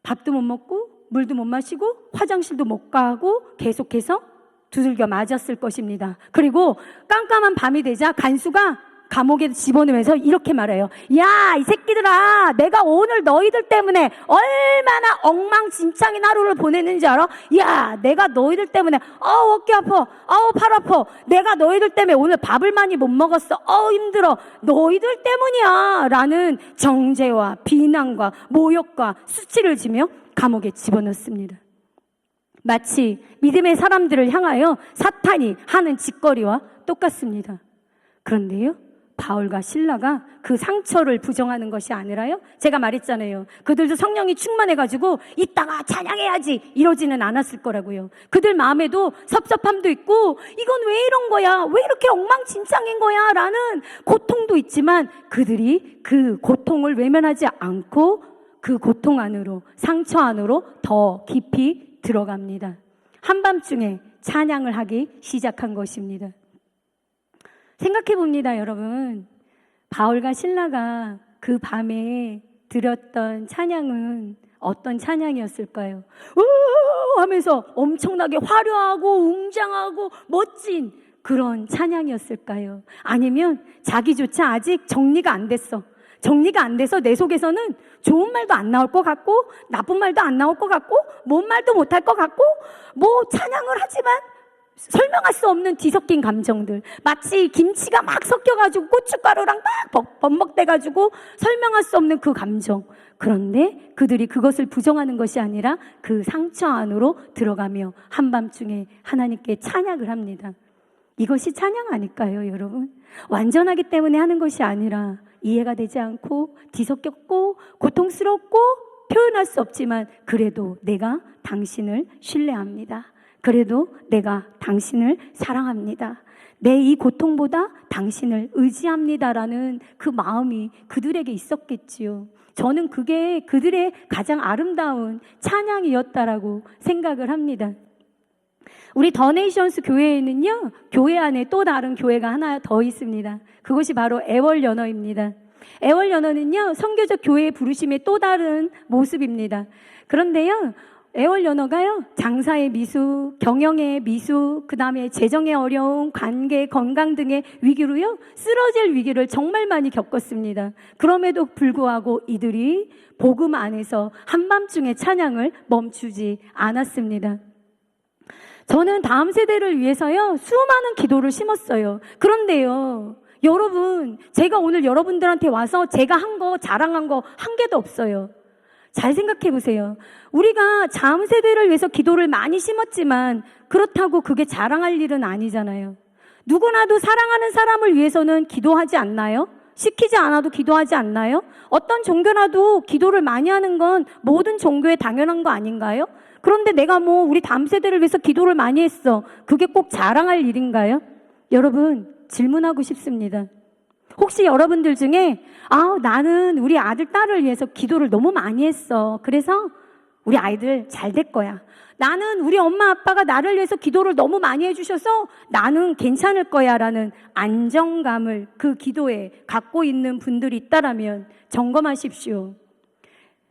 밥도 못 먹고 물도 못 마시고 화장실도 못 가고 계속해서 두들겨 맞았을 것입니다. 그리고 깜깜한 밤이 되자 간수가 감옥에 집어넣으면서 이렇게 말해요. 야, 이 새끼들아, 내가 오늘 너희들 때문에 얼마나 엉망진창인 하루를 보냈는지 알아? 야, 내가 너희들 때문에 어깨 아파, 팔 아파. 내가 너희들 때문에 오늘 밥을 많이 못 먹었어. 힘들어. 너희들 때문이야. 라는 정죄와 비난과 모욕과 수치를 지며 감옥에 집어넣습니다. 마치 믿음의 사람들을 향하여 사탄이 하는 짓거리와 똑같습니다. 그런데요, 바울과 실라가 그 상처를 부정하는 것이 아니라요, 제가 말했잖아요. 그들도 성령이 충만해가지고 이따가 찬양해야지 이러지는 않았을 거라고요. 그들 마음에도 섭섭함도 있고 이건 왜 이런 거야, 왜 이렇게 엉망진창인 거야 라는 고통도 있지만 그들이 그 고통을 외면하지 않고 그 고통 안으로, 상처 안으로 더 깊이 들어갑니다. 한밤중에 찬양을 하기 시작한 것입니다. 생각해 봅니다, 여러분. 바울과 실라가 그 밤에 드렸던 찬양은 어떤 찬양이었을까요? 우 하면서 엄청나게 화려하고 웅장하고 멋진 그런 찬양이었을까요? 아니면 자기조차 아직 정리가 안 됐어. 정리가 안 돼서 내 속에서는 좋은 말도 안 나올 것 같고 나쁜 말도 안 나올 것 같고 뭔 말도 못할 것 같고 뭐 찬양을 하지만 설명할 수 없는 뒤섞인 감정들, 마치 김치가 막 섞여가지고 고춧가루랑 막 범벅돼가지고 설명할 수 없는 그 감정. 그런데 그들이 그것을 부정하는 것이 아니라 그 상처 안으로 들어가며 한밤중에 하나님께 찬양을 합니다. 이것이 찬양 아닐까요, 여러분? 완전하기 때문에 하는 것이 아니라 이해가 되지 않고 뒤섞였고 고통스럽고 표현할 수 없지만 그래도 내가 당신을 신뢰합니다. 그래도 내가 당신을 사랑합니다. 내 이 고통보다 당신을 의지합니다라는 그 마음이 그들에게 있었겠지요. 저는 그게 그들의 가장 아름다운 찬양이었다라고 생각을 합니다. 우리 더 네이션스 교회에는요, 교회 안에 또 다른 교회가 하나 더 있습니다. 그것이 바로 애월연허입니다. 애월연허는요, 선교적 교회의 부르심의 또 다른 모습입니다. 그런데요, 애월연허가요, 장사의 미수, 경영의 미수, 그 다음에 재정의 어려움, 관계, 건강 등의 위기로요, 쓰러질 위기를 정말 많이 겪었습니다. 그럼에도 불구하고 이들이 복음 안에서 한밤중에 찬양을 멈추지 않았습니다. 저는 다음 세대를 위해서요, 수많은 기도를 심었어요. 그런데요, 여러분, 제가 오늘 여러분들한테 와서 제가 한 거, 자랑한 거 한 개도 없어요. 잘 생각해 보세요. 우리가 다음 세대를 위해서 기도를 많이 심었지만 그렇다고 그게 자랑할 일은 아니잖아요. 누구나도 사랑하는 사람을 위해서는 기도하지 않나요? 시키지 않아도 기도하지 않나요? 어떤 종교라도 기도를 많이 하는 건 모든 종교에 당연한 거 아닌가요? 그런데 내가 뭐 우리 다음 세대를 위해서 기도를 많이 했어, 그게 꼭 자랑할 일인가요? 여러분, 질문하고 싶습니다. 혹시 여러분들 중에 나는 우리 아들, 딸을 위해서 기도를 너무 많이 했어, 그래서 우리 아이들 잘 될 거야. 나는 우리 엄마 아빠가 나를 위해서 기도를 너무 많이 해주셔서 나는 괜찮을 거야 라는 안정감을 그 기도에 갖고 있는 분들이 있다라면 점검하십시오.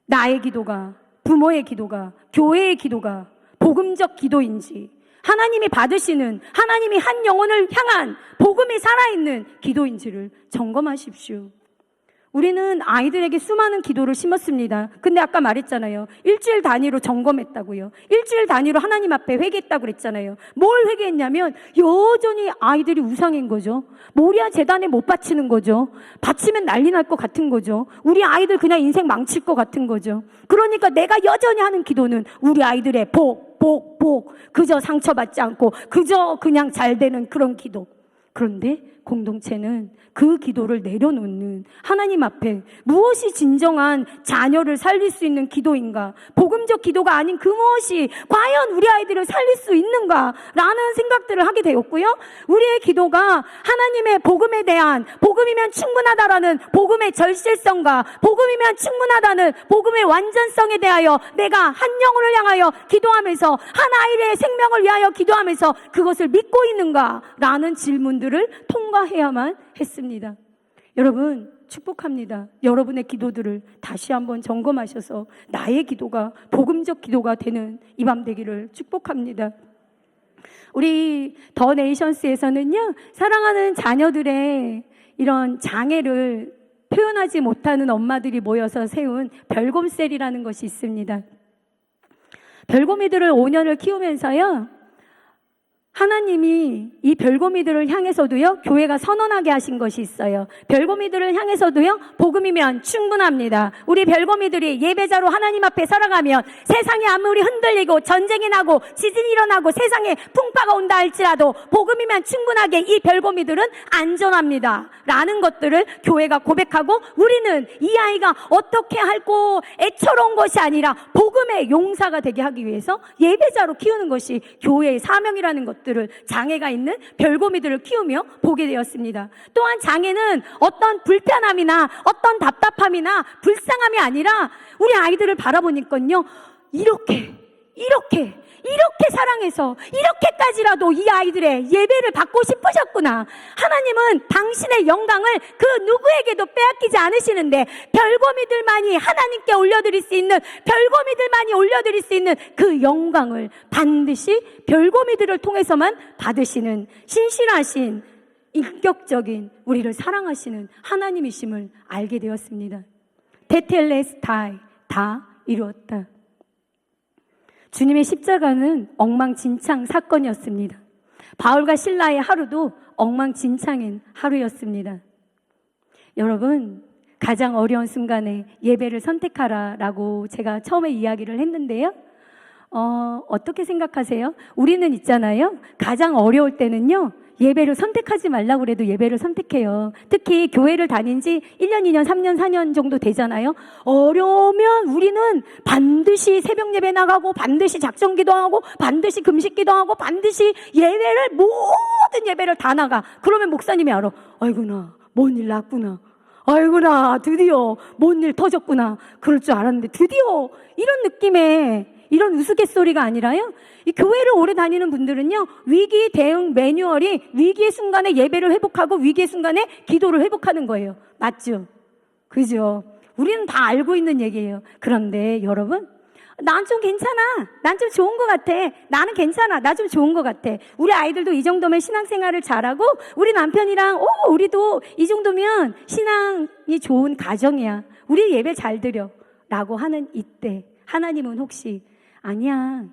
나의 기도가, 부모의 기도가, 교회의 기도가 복음적 기도인지, 하나님이 받으시는, 하나님이 한 영혼을 향한 복음이 살아있는 기도인지를 점검하십시오. 우리는 아이들에게 수많은 기도를 심었습니다. 근데 아까 말했잖아요. 일주일 단위로 점검했다고요. 일주일 단위로 하나님 앞에 회개했다고 그랬잖아요. 뭘 회개했냐면 여전히 아이들이 우상인 거죠. 모리아 제단에 못 바치는 거죠. 바치면 난리 날 것 같은 거죠. 우리 아이들 그냥 인생 망칠 것 같은 거죠. 그러니까 내가 여전히 하는 기도는 우리 아이들의 복. 그저 상처받지 않고 그저 그냥 잘 되는 그런 기도. 그런데 공동체는 그 기도를 내려놓는 하나님 앞에 무엇이 진정한 자녀를 살릴 수 있는 기도인가? 복음적 기도가 아닌 그 무엇이 과연 우리 아이들을 살릴 수 있는가? 라는 생각들을 하게 되었고요. 우리의 기도가 하나님의 복음에 대한 복음이면 충분하다라는 복음의 절실성과 복음이면 충분하다는 복음의 완전성에 대하여 내가 한 영혼을 향하여 기도하면서 한 아이의 생명을 위하여 기도하면서 그것을 믿고 있는가? 라는 질문들을 통과해야만 했습니다. 여러분 축복합니다. 여러분의 기도들을 다시 한번 점검하셔서 나의 기도가 복음적 기도가 되는 이 밤 되기를 축복합니다. 우리 더 네이션스에서는요, 사랑하는 자녀들의 이런 장애를 표현하지 못하는 엄마들이 모여서 세운 별곰셀이라는 것이 있습니다. 별곰이들을 5년을 키우면서요, 하나님이 이 별곰이들을 향해서도요, 교회가 선언하게 하신 것이 있어요. 별곰이들을 향해서도요, 복음이면 충분합니다. 우리 별곰이들이 예배자로 하나님 앞에 살아가면 세상이 아무리 흔들리고 전쟁이 나고 지진이 일어나고 세상에 풍파가 온다 할지라도 복음이면 충분하게 이 별곰이들은 안전합니다. 라는 것들을 교회가 고백하고 우리는 이 아이가 어떻게 할고 애처로운 것이 아니라 복음의 용사가 되게 하기 위해서 예배자로 키우는 것이 교회의 사명이라는 것들 장애가 있는 별곰이들을 키우며 보게 되었습니다. 또한 장애는 어떤 불편함이나 어떤 답답함이나 불쌍함이 아니라 우리 아이들을 바라보니까요, 이렇게 사랑해서 이렇게까지라도 이 아이들의 예배를 받고 싶으셨구나. 하나님은 당신의 영광을 그 누구에게도 빼앗기지 않으시는데 별곰이들만이 하나님께 올려드릴 수 있는, 별곰이들만이 올려드릴 수 있는 그 영광을 반드시 별곰이들을 통해서만 받으시는 신실하신 인격적인 우리를 사랑하시는 하나님이심을 알게 되었습니다. 테텔레스타이, 다 이루었다. 주님의 십자가는 엉망진창 사건이었습니다. 바울과 실라의 하루도 엉망진창인 하루였습니다. 여러분, 가장 어려운 순간에 예배를 선택하라라고 제가 처음에 이야기를 했는데요. 어떻게 생각하세요? 우리는 있잖아요, 가장 어려울 때는요, 예배를 선택하지 말라고 그래도 예배를 선택해요. 특히 교회를 다닌 지 1년, 2년, 3년, 4년 정도 되잖아요. 어려우면 우리는 반드시 새벽 예배 나가고 반드시 작정 기도하고 반드시 금식 기도하고 반드시 예배를, 모든 예배를 다 나가. 그러면 목사님이 알아. 아이구나, 뭔 일 났구나. 아이구나, 드디어 뭔 일 터졌구나. 그럴 줄 알았는데 드디어, 이런 느낌의, 이런 우스갯소리가 아니라요, 이 교회를 오래 다니는 분들은요, 위기 대응 매뉴얼이 위기의 순간에 예배를 회복하고 위기의 순간에 기도를 회복하는 거예요. 맞죠? 그죠? 우리는 다 알고 있는 얘기예요. 그런데 여러분, 난 좀 괜찮아, 난 좀 좋은 것 같아, 나는 괜찮아, 나 좀 좋은 것 같아. 우리 아이들도 이 정도면 신앙생활을 잘하고 우리 남편이랑 우리도 이 정도면 신앙이 좋은 가정이야, 우리 예배 잘 드려 라고 하는 이때 하나님은 혹시 아니야,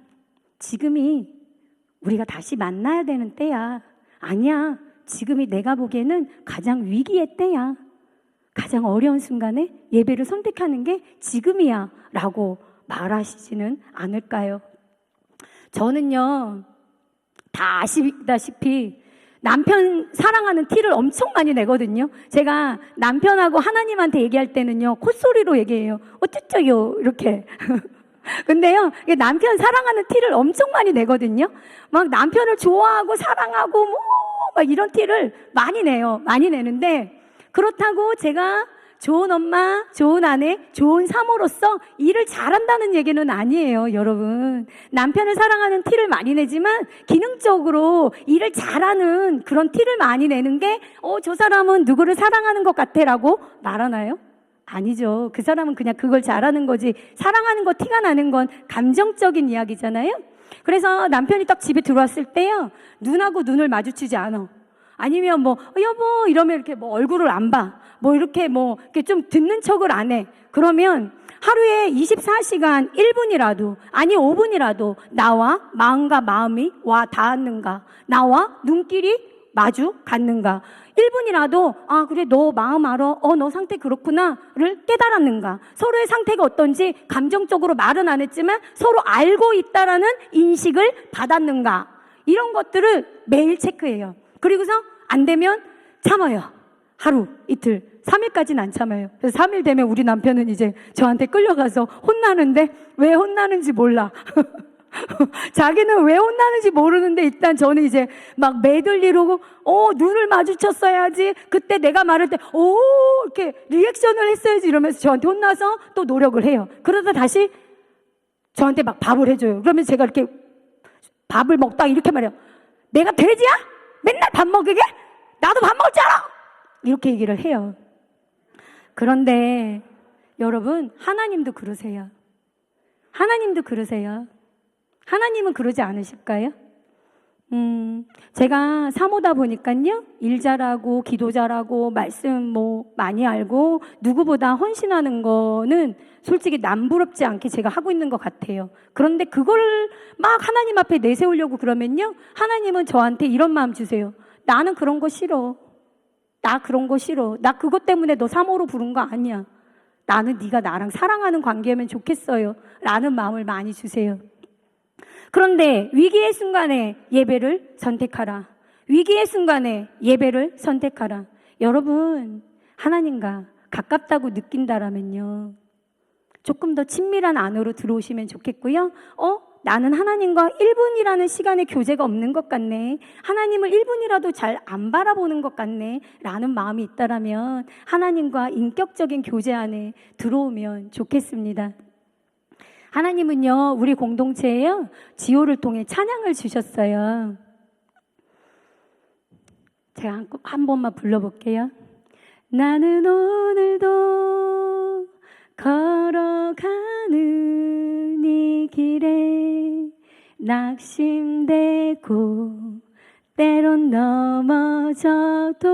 지금이 우리가 다시 만나야 되는 때야, 아니야, 지금이 내가 보기에는 가장 위기의 때야, 가장 어려운 순간에 예배를 선택하는 게 지금이야 라고 말하시지는 않을까요? 저는요, 다 아시다시피 남편 사랑하는 티를 엄청 많이 내거든요. 제가 남편하고 하나님한테 얘기할 때는요, 콧소리로 얘기해요. 어쩌쩌요 이렇게. 근데요, 남편 사랑하는 티를 엄청 많이 내거든요. 막 남편을 좋아하고 사랑하고 막 이런 티를 많이 내요. 많이 내는데, 그렇다고 제가 좋은 엄마, 좋은 아내, 좋은 사모로서 일을 잘한다는 얘기는 아니에요, 여러분. 남편을 사랑하는 티를 많이 내지만 기능적으로 일을 잘하는 그런 티를 많이 내는 게 저 사람은 누구를 사랑하는 것 같아라고 말하나요? 아니죠. 그 사람은 그냥 그걸 잘하는 거지, 사랑하는 거 티가 나는 건 감정적인 이야기잖아요. 그래서 남편이 딱 집에 들어왔을 때요, 눈하고 눈을 마주치지 않아. 아니면 뭐 여보 이러면 이렇게 뭐 얼굴을 안 봐. 뭐 이렇게 뭐 이렇게 좀 듣는 척을 안 해. 그러면 하루에 24시간 1분이라도 아니 5분이라도 나와 마음과 마음이 와 닿았는가? 나와 눈길이 마주 갔는가? 1분이라도 아 그래 너 마음 알아? 너 상태 그렇구나를 깨달았는가? 서로의 상태가 어떤지 감정적으로 말은 안 했지만 서로 알고 있다라는 인식을 받았는가? 이런 것들을 매일 체크해요. 그리고서 안 되면 참아요. 하루, 이틀, 3일까지는 안 참아요. 그래서 3일 되면 우리 남편은 이제 저한테 끌려가서 혼나는데 왜 혼나는지 몰라. 자기는 왜 혼나는지 모르는데 일단 저는 이제 막 매들리고 눈을 마주쳤어야지. 그때 내가 말할 때 이렇게 리액션을 했어야지 이러면서 저한테 혼나서 또 노력을 해요. 그러다 다시 저한테 막 밥을 해줘요. 그러면 제가 이렇게 밥을 먹다가 이렇게 말해요. 내가 돼지야? 맨날 밥 먹이게? 나도 밥 먹을 줄 알아! 이렇게 얘기를 해요. 그런데 여러분 하나님도 그러세요. 하나님도 그러세요. 하나님은 그러지 않으실까요? 제가 사모다 보니까요, 일 잘하고, 기도 잘하고, 말씀 뭐 많이 알고, 누구보다 헌신하는 거는 솔직히 남부럽지 않게 제가 하고 있는 것 같아요. 그런데 그걸 막 하나님 앞에 내세우려고 그러면요, 하나님은 저한테 이런 마음 주세요. 나는 그런 거 싫어. 나 그런 거 싫어. 나 그것 때문에 너 사모로 부른 거 아니야. 나는 네가 나랑 사랑하는 관계면 좋겠어요. 라는 마음을 많이 주세요. 그런데 위기의 순간에 예배를 선택하라. 위기의 순간에 예배를 선택하라. 여러분, 하나님과 가깝다고 느낀다라면요, 조금 더 친밀한 안으로 들어오시면 좋겠고요. 나는 하나님과 1분이라는 시간의 교제가 없는 것 같네. 하나님을 1분이라도 잘 안 바라보는 것 같네. 라는 마음이 있다라면 하나님과 인격적인 교제 안에 들어오면 좋겠습니다. 하나님은요, 우리 공동체에요, 지호를 통해 찬양을 주셨어요. 제가 한 번만 불러볼게요. 나는 오늘도 걸어가는 이 길에 낙심되고 때론 넘어져도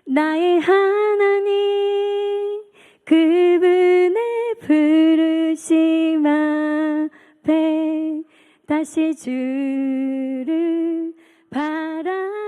나의 하나님 그분의 부르심 앞에 다시 주를 바라